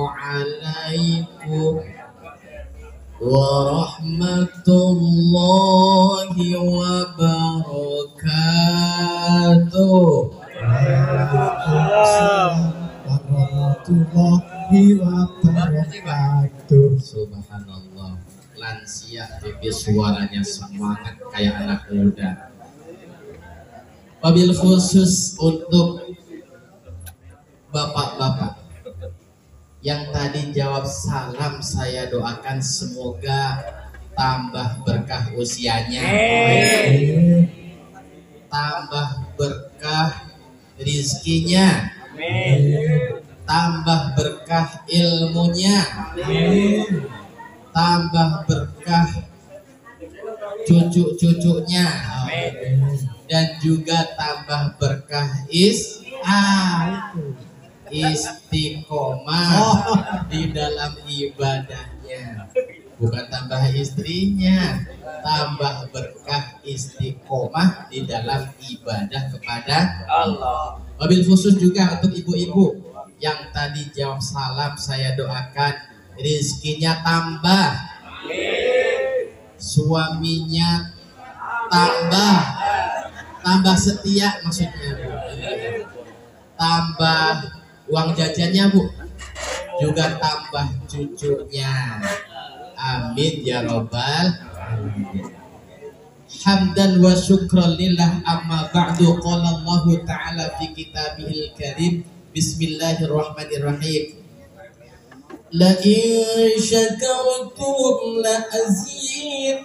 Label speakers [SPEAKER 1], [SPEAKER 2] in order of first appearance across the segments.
[SPEAKER 1] عليكم ورحمة الله وبركاته. Warahmatullahi wabarakatuh. Subhanallah, lansia tapi suaranya semangat kayak anak muda. Wabil khusus untuk bapak-bapak yang tadi jawab salam, saya doakan semoga tambah berkah usianya, tambah berkah rizkinya, tambah berkah ilmunya, tambah berkah cucu-cucunya, dan juga tambah berkah istiqomah di dalam ibadahnya. Bukan tambah istrinya, tambah berkah istiqomah di dalam ibadah kepada Allah. Wabil khusus juga untuk ibu-ibu yang tadi jawab salam, saya doakan rizkinya tambah, suaminya tambah setia, maksudnya Bu, tambah uang jajannya Bu, juga tambah cucunya. Amin ya robbal alamin. Hamdan wa syukran lillah, amma ba'du. Qala Allah ta'ala fi kitabihil karim, bismillahirrahmanirrahim, la in syakartum la azidannakum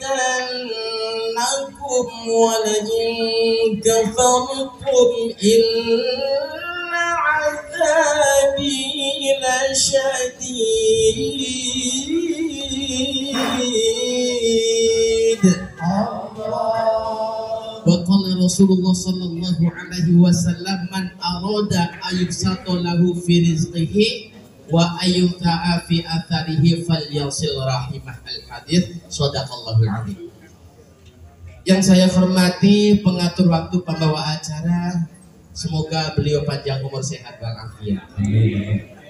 [SPEAKER 1] wa la in kafartum inna azabi lasyadid. Wa qala Rasulullah sallallahu alaihi wasallam, man arada ayyusata lahu fi rizqihi wa ayyuta'a fi atharihi falyasil rahimah. Al-hadits, shadaqallahul azim. Yang saya hormati pengatur waktu, pembawa acara, semoga beliau panjang umur, sehat walafiat.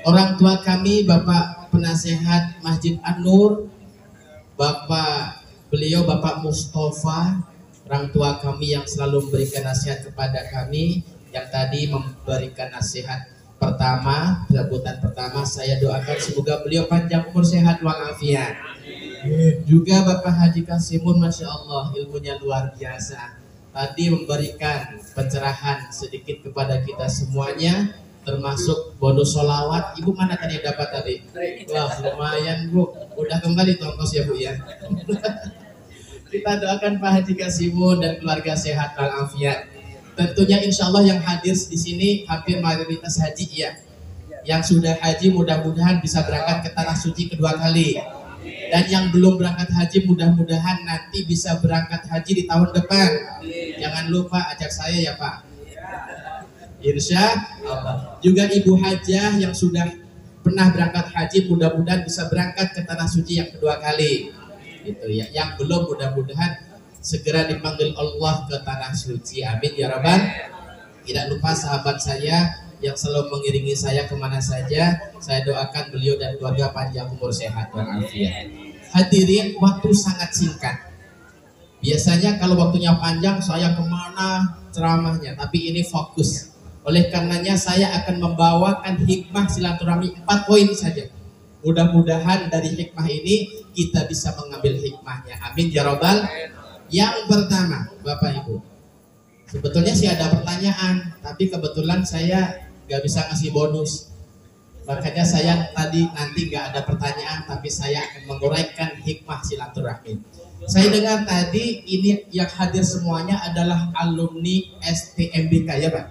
[SPEAKER 1] Orang tua kami, Bapak Penasehat Masjid An-Nur, Bapak Mustafa, orang tua kami yang selalu memberikan nasihat kepada kami, yang tadi memberikan nasihat pertama, sambutan pertama, saya doakan semoga beliau panjang umur, sehat walafiat. Juga Bapak Haji Kasimun, Masya Allah, ilmunya luar biasa. Tadi memberikan pencerahan sedikit kepada kita semuanya, termasuk bonus sholawat. Ibu mana tadi yang dapat tadi? Wah, lumayan Bu, udah kembali tongkos ya Bu ya. Kita doakan Pak Haji Kasimun dan keluarga sehat walafiat. Tentunya insya Allah yang hadir di sini hampir mayoritas haji ya. Yang sudah haji mudah-mudahan bisa berangkat ke tanah suci kedua kali. Dan yang belum berangkat haji mudah-mudahan nanti bisa berangkat haji di tahun depan. Jangan lupa ajak saya ya Pak. Insya Allah. Juga Ibu Hajah yang sudah pernah berangkat haji mudah-mudahan bisa berangkat ke tanah suci yang kedua kali. Gitu ya. Yang belum mudah-mudahan segera dipanggil Allah ke tanah suci. Amin ya Rabbal. Tidak lupa sahabat saya yang selalu mengiringi saya kemana saja, saya doakan beliau dan keluarga panjang umur, sehat walafiat. Hadirin, waktu sangat singkat. Biasanya kalau waktunya panjang saya kemana ceramahnya, tapi ini fokus. Oleh karenanya saya akan membawakan hikmah silaturahmi 4 poin saja. Mudah-mudahan dari hikmah ini kita bisa mengambil hikmahnya. Amin ya Rabbal. Yang pertama, Bapak Ibu, sebetulnya sih ada pertanyaan, tapi kebetulan saya gak bisa ngasih bonus. Makanya saya tadi nanti gak ada pertanyaan, tapi saya akan menguraikan hikmah silaturahmi. Saya dengar tadi ini yang hadir semuanya adalah alumni STMBK ya Pak?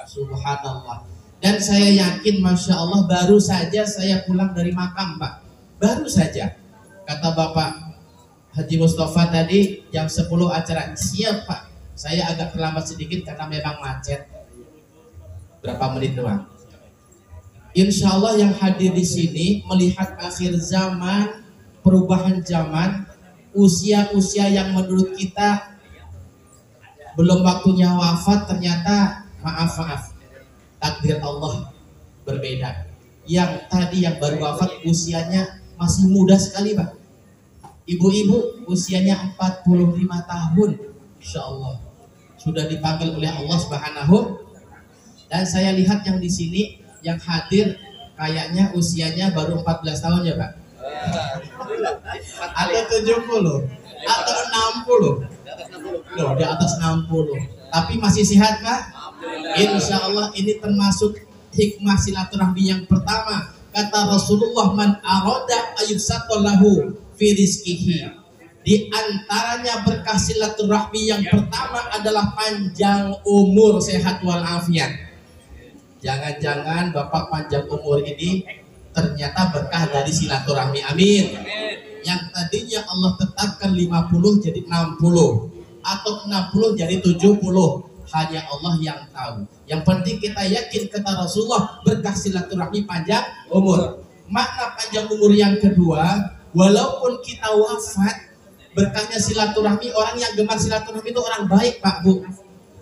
[SPEAKER 1] Subhanallah. Dan saya yakin Masya Allah baru saja saya pulang dari makam Pak. Baru saja. Kata Bapak Haji Mustafa tadi jam 10 acara. Siap Pak. Saya agak terlambat sedikit karena memang macet. Berapa menit doang. Insya Allah yang hadir di sini melihat akhir zaman, perubahan zaman, usia-usia yang menurut kita belum waktunya wafat, ternyata maaf takdir Allah berbeda. yang tadi yang baru wafat usianya masih muda sekali Pak. Ibu-ibu usianya 45 tahun, Insya Allah sudah dipanggil oleh Allah Subhanahu. Dan saya lihat yang di sini yang hadir kayaknya usianya baru 14 tahun ya Pak. Atau 70 atau 60. Loh, di atas 60. Tapi masih sehat Pak? Insya Allah ini termasuk hikmah silaturahmi yang pertama. Kata Rasulullah, man aroda ayubsatolahu fi rizkihi. Di antaranya berkah silaturahmi yang pertama adalah panjang umur, sehat walafiat. Jangan-jangan Bapak panjang umur ini ternyata berkah dari silaturahmi. Amin. Yang tadinya Allah tetapkan 50 jadi 60 atau 60 jadi 70. Hanya Allah yang tahu. Yang penting kita yakin kata Rasulullah berkah silaturahmi panjang umur. Makna panjang umur yang kedua, walaupun kita wafat, berkahnya silaturahmi, orang yang gemar silaturahmi itu orang baik Pak Bu.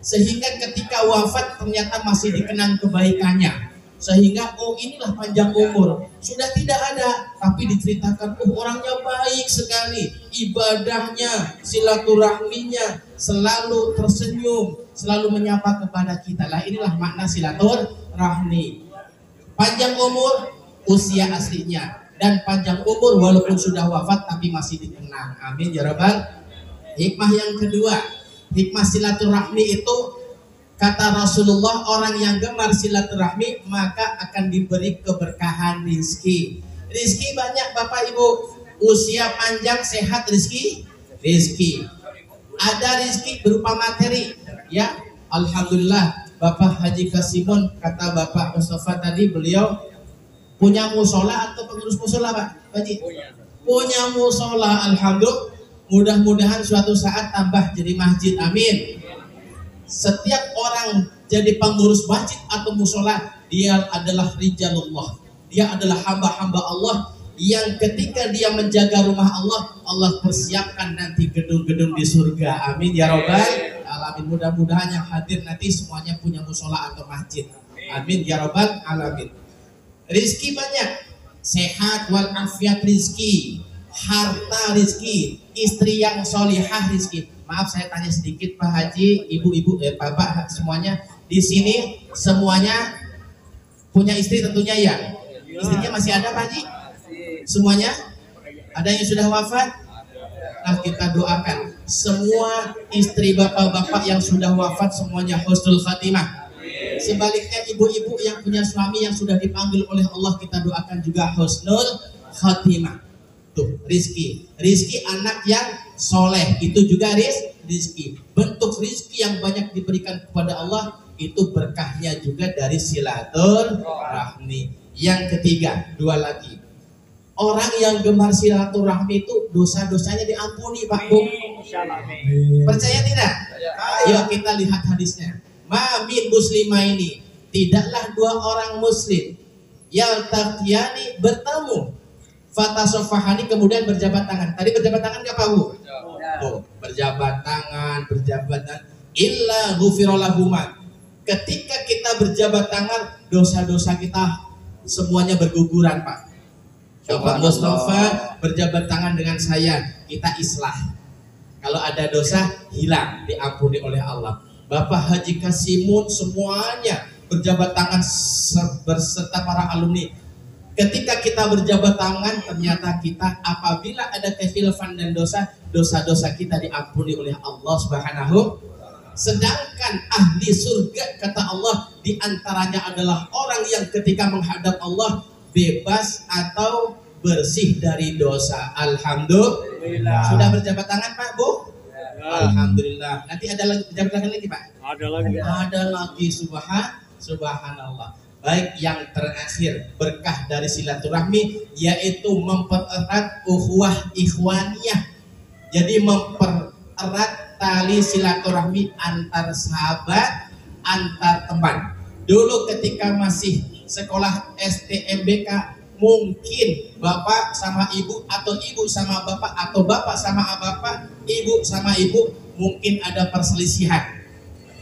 [SPEAKER 1] Sehingga ketika wafat ternyata masih dikenang kebaikannya. Sehingga oh inilah panjang umur. Sudah tidak ada, tapi diceritakan orangnya baik sekali, ibadahnya, silaturahminya, selalu tersenyum, selalu menyapa kepada kita. Lah inilah makna silaturahmi. Panjang umur usia aslinya, dan panjang umur walaupun sudah wafat tapi masih dikenang. Amin ya rabbal. Hikmah yang kedua, hikmah silaturahmi itu kata Rasulullah, orang yang gemar silaturahmi maka akan diberi keberkahan rizki. Rizki banyak Bapak Ibu, usia panjang sehat rizki. Ada rizki berupa materi ya. Alhamdulillah Bapak Haji Kasimun, kata Bapak Mustafa tadi, beliau punya musola atau pengurus musola Pak Haji? Punya musola. Alhamdulillah, mudah-mudahan suatu saat tambah jadi masjid. Amin. Setiap orang jadi pengurus masjid atau musola, dia adalah rijalullah. Dia adalah hamba-hamba Allah yang ketika dia menjaga rumah Allah, Allah persiapkan nanti gedung-gedung di surga. Amin ya robbal alamin. Mudah-mudahan yang hadir nanti semuanya punya musola atau masjid. Amin ya robbal alamin. Rizki banyak, sehat walafiat rizki, harta rizki, istri yang solihah rizki. Maaf saya tanya sedikit Pak Haji, ibu-ibu, bapak semuanya di sini semuanya punya istri tentunya ya? Istrinya masih ada Pak Haji? Semuanya? Ada yang sudah wafat? Nah kita doakan semua istri bapak-bapak yang sudah wafat semuanya husnul khatimah. Sebaliknya ibu-ibu yang punya suami yang sudah dipanggil oleh Allah, kita doakan juga husnul khatimah. Tuh, rizki anak yang soleh itu juga rizki. Bentuk rizki yang banyak diberikan kepada Allah itu berkahnya juga dari silaturahmi. Yang ketiga, dua lagi, orang yang gemar silaturahmi itu dosa-dosanya diampuni Pak Bu. Percaya tidak? Ayo kita lihat hadisnya. Ma min muslimaini, tidaklah dua orang muslim yaltaqiyani bertemu, fatasofahani kemudian berjabat tangan. Tadi berjabat tangan gak Pak Bu? Tuh, berjabat tangan, illa ghufiralahuma. Ketika kita berjabat tangan, dosa-dosa kita semuanya berguguran Pak. Bapak Mustafa berjabat tangan dengan saya, kita islah. Kalau ada dosa hilang, diampuni oleh Allah. Bapak Haji Kasimun semuanya berjabat tangan berserta para alumni. Ketika kita berjabat tangan, ternyata kita apabila ada kehilafan dan dosa-dosa kita diampuni oleh Allah Subhanahu. Sedangkan ahli surga kata Allah diantaranya adalah orang yang ketika menghadap Allah bebas atau bersih dari dosa. Alhamdulillah. Sudah berjabat tangan Pak Bu? Alhamdulillah. Nanti ada lagi berjabat tangan lagi Pak? Ada lagi. Subhanallah. Baik, yang terakhir berkah dari silaturahmi yaitu mempererat ukhuwah ikhwaniyah. Jadi mempererat tali silaturahmi antar sahabat, antar teman. Dulu ketika masih sekolah STMBK, mungkin bapak sama ibu atau ibu sama bapak atau bapak sama bapak, ibu sama ibu, mungkin ada perselisihan.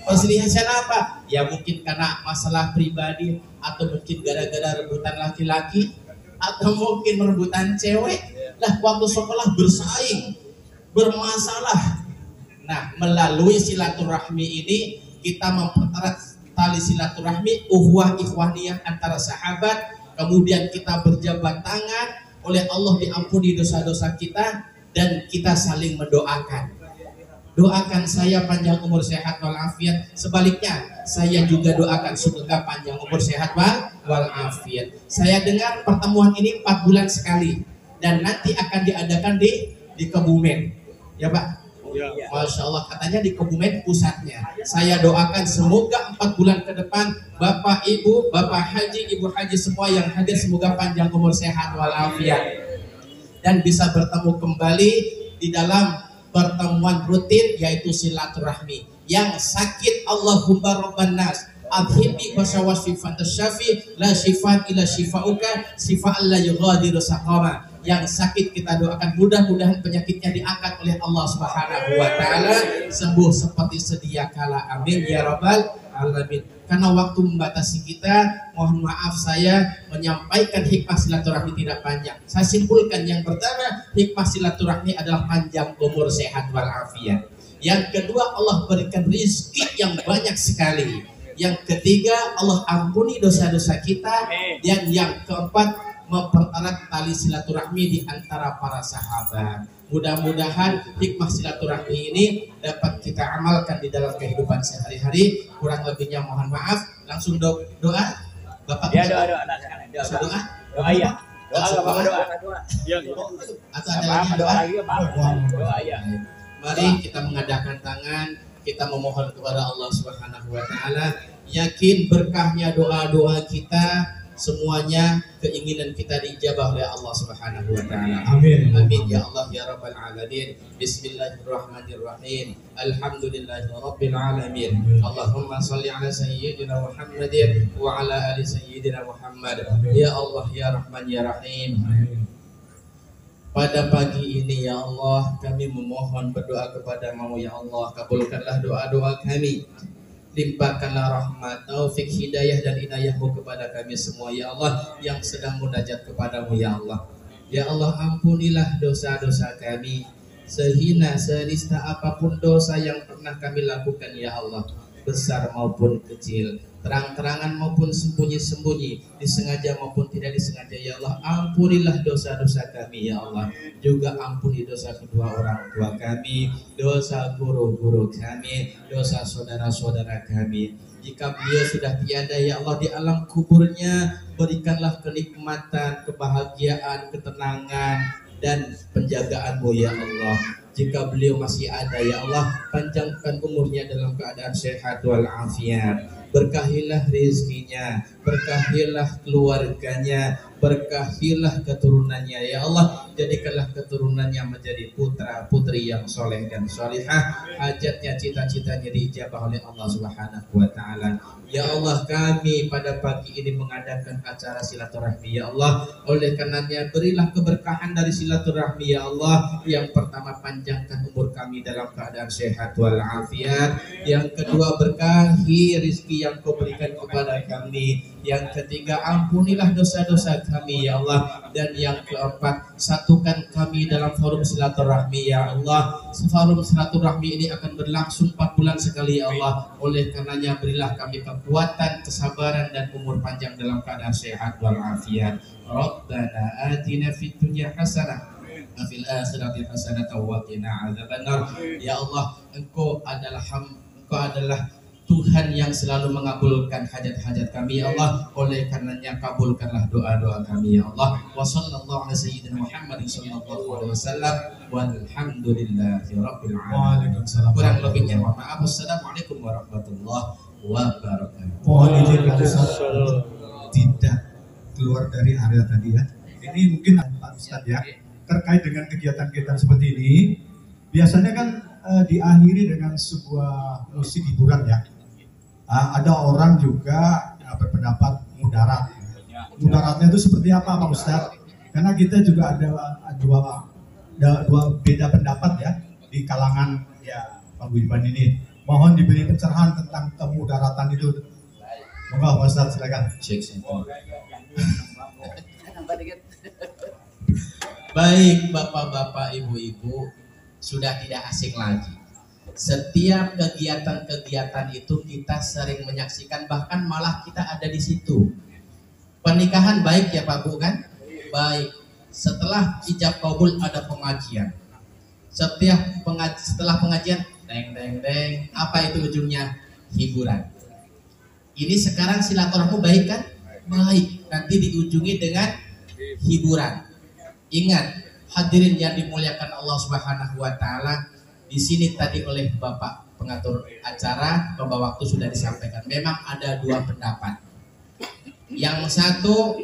[SPEAKER 1] Perselisihan apa? Ya mungkin karena masalah pribadi, atau mungkin gara-gara rebutan laki-laki, atau mungkin rebutan cewek. Lah waktu sekolah bersaing, bermasalah. Nah, melalui silaturahmi ini kita mempererat tali silaturahmi, uhwah ikhwaniyah antara sahabat. Kemudian kita berjabat tangan, oleh Allah diampuni dosa-dosa kita, dan kita saling mendoakan. Doakan saya panjang umur sehat walafiat. Sebaliknya, saya juga doakan surga panjang umur sehat walafiat. Saya dengar pertemuan ini 4 bulan sekali, dan nanti akan diadakan di Kebumen. Ya Pak? Ya. Masya Allah, katanya di Kebumen pusatnya. Saya doakan semoga 4 bulan ke depan Bapak Ibu, Bapak Haji, Ibu Haji semua yang hadir, semoga panjang umur sehat walafiat, dan bisa bertemu kembali di dalam pertemuan rutin, yaitu silaturahmi. Yang sakit Allahumma rabban nas adhibi wasawasi fantasyafi la shifaan ila shifauka shifaan la yughadiru saqama. Yang sakit kita doakan mudah-mudahan penyakitnya diangkat oleh Allah Subhanahu wa taala, sembuh seperti sedia kala. Amin ya rabbal alamin. Karena waktu membatasi kita, mohon maaf saya menyampaikan hikmah silaturahmi tidak panjang. Saya simpulkan, yang pertama, hikmah silaturahmi adalah panjang umur sehat walafiat. Yang kedua, Allah berikan rizki yang banyak sekali. Yang ketiga, Allah ampuni dosa-dosa kita. Dan yang keempat, mempererat tali silaturahmi di antara para sahabat. Mudah-mudahan hikmah silaturahmi ini dapat kita amalkan di dalam kehidupan sehari-hari. Kurang lebihnya mohon maaf. Langsung doa. Bapak
[SPEAKER 2] ya, doa. Doa ya. Doa.
[SPEAKER 1] Atau ada lagi doa ya. Mari kita mengadakan tangan, kita memohon kepada Allah Subhanahu wa taala. Yakin berkahnya doa-doa kita, semuanya keinginan kita dijabah oleh Allah Subhanahu wa taala.
[SPEAKER 3] Amin.
[SPEAKER 1] Amin ya Allah ya rabbal alamin. Bismillahirrahmanirrahim. Alhamdulillahirabbil alamin. Allahumma shalli ala sayyidina Muhammadin wa ala ali sayyidina Muhammad. Ya Allah ya Rahman ya Rahim. Pada pagi ini ya Allah, kami memohon berdoa kepadamu ya Allah. Kabulkanlah doa-doa kami. Limpahkanlah rahmat, taufik, hidayah dan inayahmu kepada kami semua ya Allah, yang sedang munajat kepadamu ya Allah. Ya Allah, ampunilah dosa-dosa kami, sehina senista apapun dosa yang pernah kami lakukan ya Allah, besar maupun kecil, terang-terangan maupun sembunyi-sembunyi, disengaja maupun tidak disengaja ya Allah. Ampunilah dosa-dosa kami ya Allah. Juga ampuni dosa kedua orang tua kami, dosa guru-guru kami, dosa saudara-saudara kami. Jika beliau sudah tiada ya Allah di alam kuburnya, berikanlah kenikmatan, kebahagiaan, ketenangan dan penjagaanmu ya Allah. Jika beliau masih ada ya Allah, panjangkan umurnya dalam keadaan sehat walafiat. Berkahilah rezekinya, berkahilah keluarganya, berkahilah keturunannya ya Allah. Jadikanlah keturunannya menjadi putra putri yang soleh dan solihah. Hajatnya, cita-citanya diijabah oleh Allah Subhanahu wa taala. Ya Allah, kami pada pagi ini mengadakan acara silaturahmi ya Allah. Oleh karenanya berilah keberkahan dari silaturahmi ya Allah. Yang pertama, panjangkan umur kami dalam keadaan sehat walafiat. Yang kedua, berkahi rizki yang kau berikan kepada kami. Yang ketiga, ampunilah dosa-dosa kami ya Allah. Dan yang keempat, satukan kami dalam forum silaturahmi ya Allah. Forum silaturahmi ini akan berlangsung 4 bulan sekali ya Allah. Oleh karenanya berilah kami kekuatan, kesabaran dan umur panjang dalam keadaan sehat walafiat. Rabbana atina fid dunya hasanah wa fil akhirati hasanah wa qina adzabannar. Ya Allah, Engkau adalah Tuhan yang selalu mengabulkan hajat-hajat kami ya Allah. Oleh karenanya kabulkanlah doa-doa kami ya Allah. Wa sallallahu ala sayyidina Muhammad sallallahu alaihi wasallam walhamdulillahi rabbil alamin. Kurang lebihnya mohon maaf. Assalamualaikum warahmatullahi wabarakatuh.
[SPEAKER 3] Mohon izin Pak Ustaz tidak keluar dari area tadi ya. Ini mungkin Pak Ustaz ya, terkait dengan kegiatan-kegiatan seperti ini. Biasanya kan diakhiri dengan sebuah musik hiburan ya. Ada orang juga berpendapat mudarat. Mudaratnya itu seperti apa Pak Ustadz? Karena kita juga ada dua beda pendapat ya di kalangan ya Pak Budiman ini. mohon diberi pencerahan tentang kemudaratan itu. Monggo Pak Ustaz, silakan.
[SPEAKER 1] Baik Bapak-bapak, Ibu-ibu, sudah tidak asing lagi. Setiap kegiatan-kegiatan itu kita sering menyaksikan, bahkan malah kita ada di situ. Pernikahan baik ya Pak Bu kan? Baik. Setelah ijab kabul ada pengajian. Setelah pengajian, deng, apa itu ujungnya? Hiburan. Ini sekarang silaturahmi baik kan? Baik. Nanti diujungi dengan hiburan. Ingat, hadirin yang dimuliakan Allah Subhanahu wa taala, di sini tadi oleh Bapak pengatur acara, pembawa waktu sudah disampaikan. Memang ada dua pendapat. Yang satu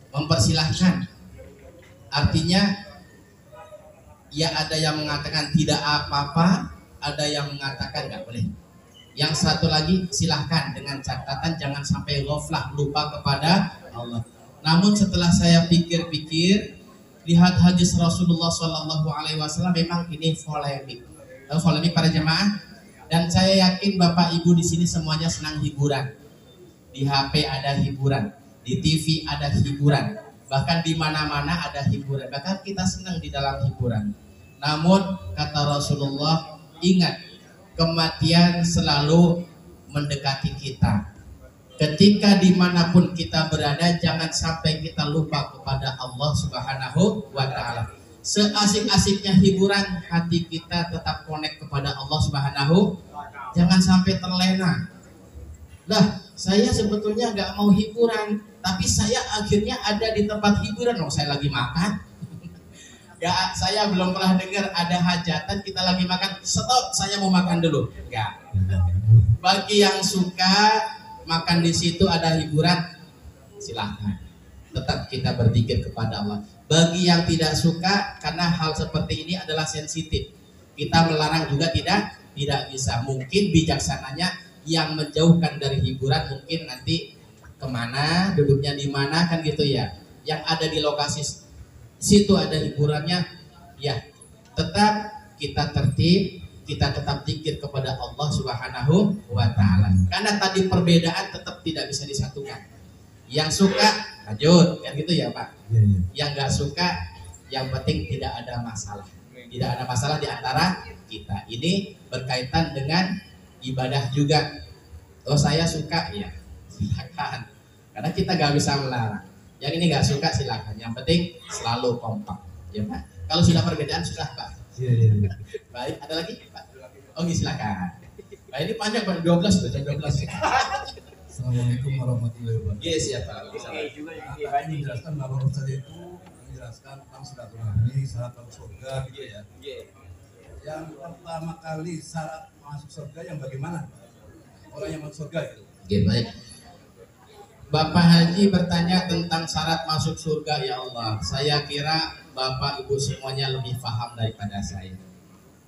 [SPEAKER 1] mempersilahkan. Artinya ya ada yang mengatakan tidak apa-apa, ada yang mengatakan nggak boleh. Yang satu lagi silahkan dengan catatan jangan sampai ghaflah, lupa kepada Allah. Namun setelah saya pikir-pikir, lihat hadis Rasulullah SAW, memang ini polemik para jemaah, dan saya yakin Bapak Ibu di sini semuanya senang hiburan. Di HP ada hiburan, di TV ada hiburan, bahkan di mana-mana ada hiburan. Bahkan kita senang di dalam hiburan. Namun kata Rasulullah, ingat kematian selalu mendekati kita. Ketika dimanapun kita berada, jangan sampai kita lupa kepada Allah Subhanahu wa ta'ala. Seasik-asiknya hiburan, hati kita tetap connect kepada Allah Subhanahu. Jangan sampai terlena. Lah, saya sebetulnya nggak mau hiburan, tapi saya akhirnya ada di tempat hiburan. Oh, saya lagi makan. Ya, saya belum pernah dengar ada hajatan kita lagi makan. Stop, saya mau makan dulu. Enggak. Bagi yang suka makan di situ ada hiburan, silahkan. Tetap kita berzikir kepada Allah. Bagi yang tidak suka, karena hal seperti ini adalah sensitif, kita melarang juga tidak bisa. Mungkin bijaksananya yang menjauhkan dari hiburan, mungkin nanti kemana, duduknya di mana kan gitu ya. Yang ada di lokasi situ ada hiburannya, ya tetap kita tertib. Kita tetap zikir kepada Allah Subhanahu wa ta'ala. Karena tadi perbedaan tetap tidak bisa disatukan. Yang suka lanjut, kan gitu ya Pak. Yang nggak suka, yang penting tidak ada masalah. Tidak ada masalah di antara kita. Ini berkaitan dengan ibadah juga. Oh saya suka, ya silakan. Karena kita nggak bisa melarang. Yang ini nggak suka silakan. Yang penting selalu kompak, ya Pak. Kalau sudah perbedaan susah Pak.
[SPEAKER 3] Iya.
[SPEAKER 1] Baik, ada lagi Pak? Oke, silakan. Nah, ini panjang Pak, 12 jam 12.
[SPEAKER 4] Assalamualaikum warahmatullahi wabarakatuh.
[SPEAKER 1] Yes, ya Pak.
[SPEAKER 4] Akan menjelaskan bahwa Ustaz itu menjelaskan tentang silaturahmi, syarat masuk surga gitu ya. Yang pertama kali syarat masuk surga yang bagaimana? Orang yang masuk surga itu.
[SPEAKER 1] Oke, baik. Bapak Haji bertanya tentang syarat masuk surga, ya Allah. Saya kira Bapak Ibu semuanya lebih paham daripada saya.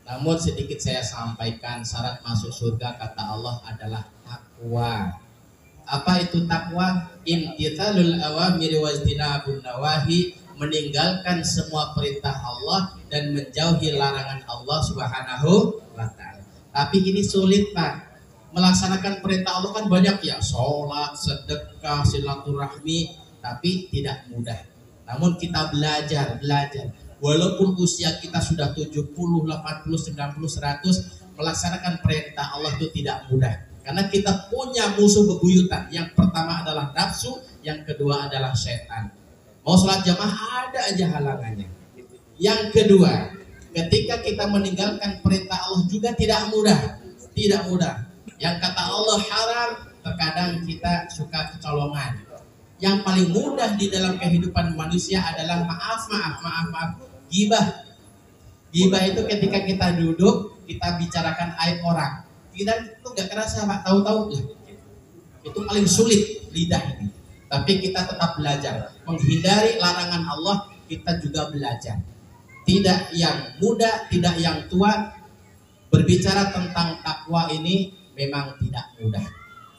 [SPEAKER 1] Namun sedikit saya sampaikan, syarat masuk surga kata Allah adalah takwa. Apa itu takwa? Imtithalul awamiri wajtinabun nawahi, meninggalkan semua perintah Allah dan menjauhi larangan Allah Subhanahu wa ta'ala. Tapi ini sulit Pak. Melaksanakan perintah Allah kan banyak ya, sholat, sedekah, silaturahmi, tapi tidak mudah. Namun kita belajar. Walaupun usia kita sudah 70, 80, 90, 100, melaksanakan perintah Allah itu tidak mudah. Karena kita punya musuh bebuyutan. Yang pertama adalah nafsu, yang kedua adalah setan. Mau sholat jamaah ada aja halangannya. Yang kedua, ketika kita meninggalkan perintah Allah juga tidak mudah. Tidak mudah. Yang kata Allah haram, terkadang kita suka kecolongan. Yang paling mudah di dalam kehidupan manusia adalah maaf. Ghibah. Ghibah itu ketika kita duduk, kita bicarakan aib orang. Kita itu gak kerasa Pak, tahu-tahu lah. Itu paling sulit lidah ini. Tapi kita tetap belajar. Menghindari larangan Allah, kita juga belajar. Tidak yang muda, tidak yang tua. Berbicara tentang takwa ini memang tidak mudah.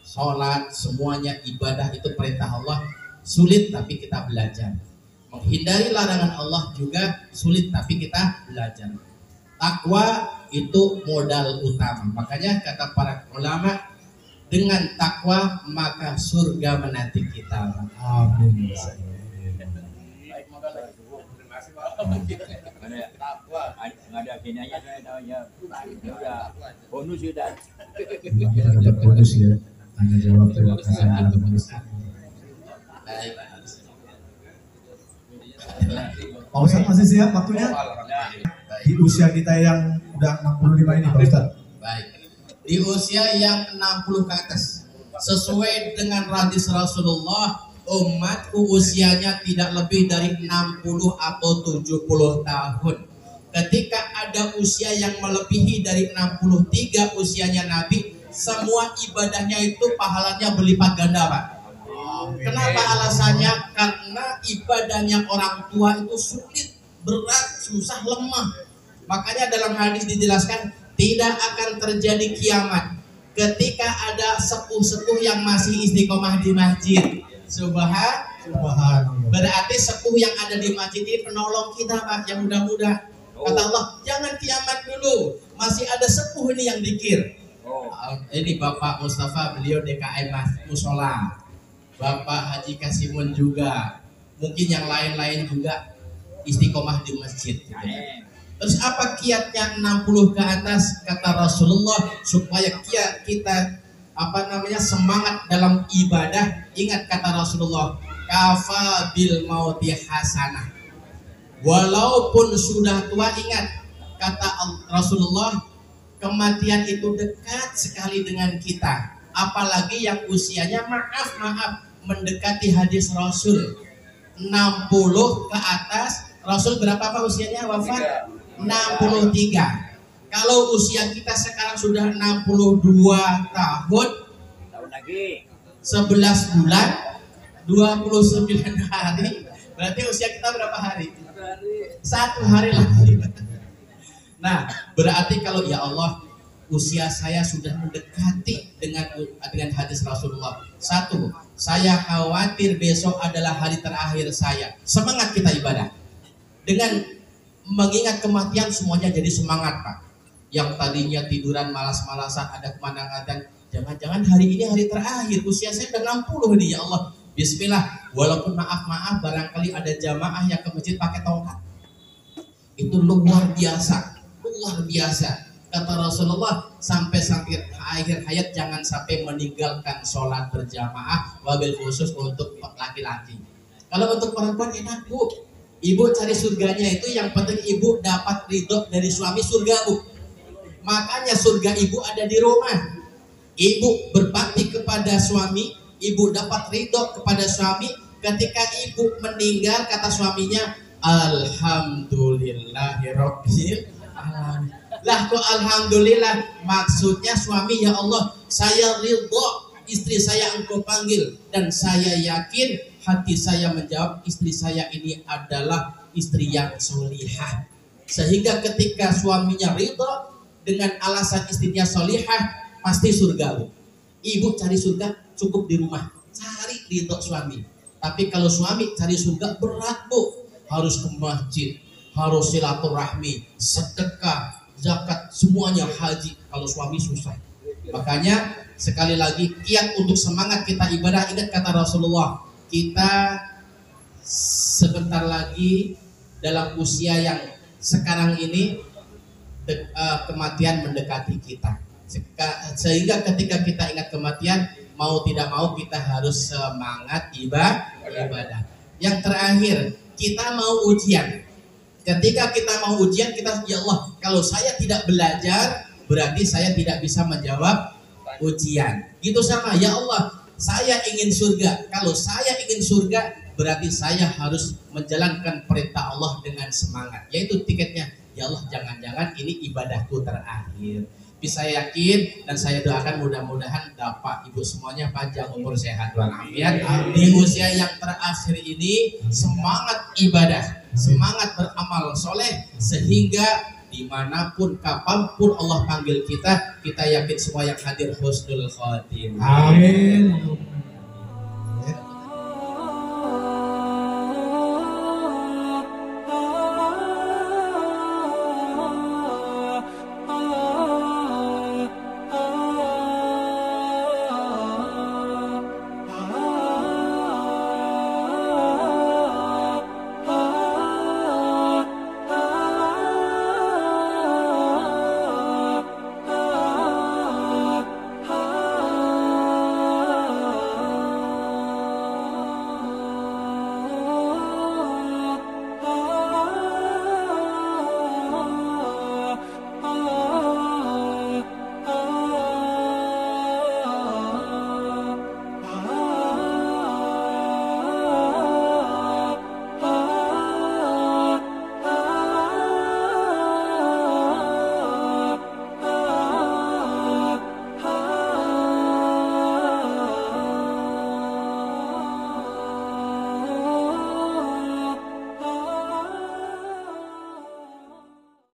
[SPEAKER 1] Sholat, semuanya ibadah itu perintah Allah. Sulit tapi kita belajar. Menghindari larangan Allah juga sulit tapi kita belajar. Takwa itu modal utama. Makanya kata para ulama, dengan takwa maka surga menanti kita.
[SPEAKER 3] Amin.
[SPEAKER 2] Nggak ada gini aja saya tahu ya. Udah bonus sudah.
[SPEAKER 3] Kita dapat bonus ya. Tanya jawab terima kasih untuk bonus.
[SPEAKER 1] Baik.
[SPEAKER 3] Pak Ustadz masih siap waktunya? Di usia kita yang udah 65 ini Pak Ustadz.
[SPEAKER 1] Baik. Di usia yang 60 ke atas, sesuai dengan hadis Rasulullah, umatku usianya tidak lebih dari 60 atau 70 tahun. Ketika ada usia yang melebihi dari 63 usianya Nabi, semua ibadahnya itu pahalanya berlipat ganda, Pak. Kenapa alasannya? Karena ibadahnya orang tua itu sulit, berat, susah, lemah. Makanya dalam hadis dijelaskan tidak akan terjadi kiamat ketika ada sepuh-sepuh yang masih istiqomah di masjid. Subhanallah. Berarti sepuh yang ada di masjid ini penolong kita, Pak, yang muda-muda. Kata Allah, jangan kiamat dulu, masih ada sepuh ini yang dikir. Ini Bapak Mustafa, beliau DKM Musola. Bapak Haji Kasimun juga, mungkin yang lain-lain juga istiqomah di masjid. Terus apa kiatnya 60 ke atas? Kata Rasulullah, supaya kita semangat dalam ibadah. Ingat kata Rasulullah, kafa bil mauti hasanah. Walaupun sudah tua, ingat kata Rasulullah, kematian itu dekat sekali dengan kita. Apalagi yang usianya maaf mendekati hadis Rasul 60 ke atas. Rasul berapa Pak usianya wafat? 63. Kalau usia kita sekarang sudah 62 tahun
[SPEAKER 2] lagi
[SPEAKER 1] 11 bulan 29 hari, berarti usia kita berapa hari? 1 hari lagi. Nah, berarti kalau ya Allah, usia saya sudah mendekati dengan hadis Rasulullah. 1, saya khawatir besok adalah hari terakhir saya. Semangat kita ibadah. Dengan mengingat kematian semuanya jadi semangat, Pak. Yang tadinya tiduran malas-malasan, ada kemandangan, jangan-jangan hari ini hari terakhir, usia saya udah 60 nih, ya Allah. Bismillah. Walaupun maaf barangkali ada jamaah yang ke masjid pakai tongkat. Itu luar biasa. Kata Rasulullah, sampai akhir hayat jangan sampai meninggalkan sholat berjamaah, wabil khusus untuk laki-laki. Kalau untuk perempuan enak, Bu. Ibu cari surganya itu yang penting ibu dapat ridho dari suami, surga, Bu. Makanya surga ibu ada di rumah. Ibu berbakti kepada suami, ibu dapat ridho kepada suami. Ketika ibu meninggal, kata suaminya, alhamdulillahirabbil alamin. Lah kok alhamdulillah, maksudnya suami, ya Allah, saya ridho istri saya engkau panggil, dan saya yakin hati saya menjawab istri saya ini adalah istri yang solihah. Sehingga ketika suaminya ridho dengan alasan istrinya solihah, pasti surga, Bu. Ibu cari surga cukup di rumah, cari ridho suami. Tapi kalau suami cari surga berat, Bu. Harus ke masjid, harus silaturahmi, sedekah, zakat, semuanya, haji. Kalau suami susah. Makanya sekali lagi, kiat untuk semangat kita ibadah, ingat kata Rasulullah, kita sebentar lagi dalam usia yang sekarang ini kematian mendekati kita. Sehingga ketika kita ingat kematian, mau tidak mau kita harus semangat ibadah. Yang terakhir, kita mau ujian. Ketika kita mau ujian, kita, ya Allah, kalau saya tidak belajar, berarti saya tidak bisa menjawab ujian. Gitu sama, ya Allah, saya ingin surga. Kalau saya ingin surga, berarti saya harus menjalankan perintah Allah dengan semangat. Yaitu tiketnya, ya Allah, jangan-jangan ini ibadahku terakhir. Bisa yakin dan saya doakan mudah-mudahan Bapak Ibu semuanya panjang umur, sehat walafiat di usia yang terakhir ini, semangat ibadah, semangat beramal soleh, sehingga dimanapun kapanpun Allah panggil kita yakin semua yang hadir husnul khotimah.
[SPEAKER 3] Amin.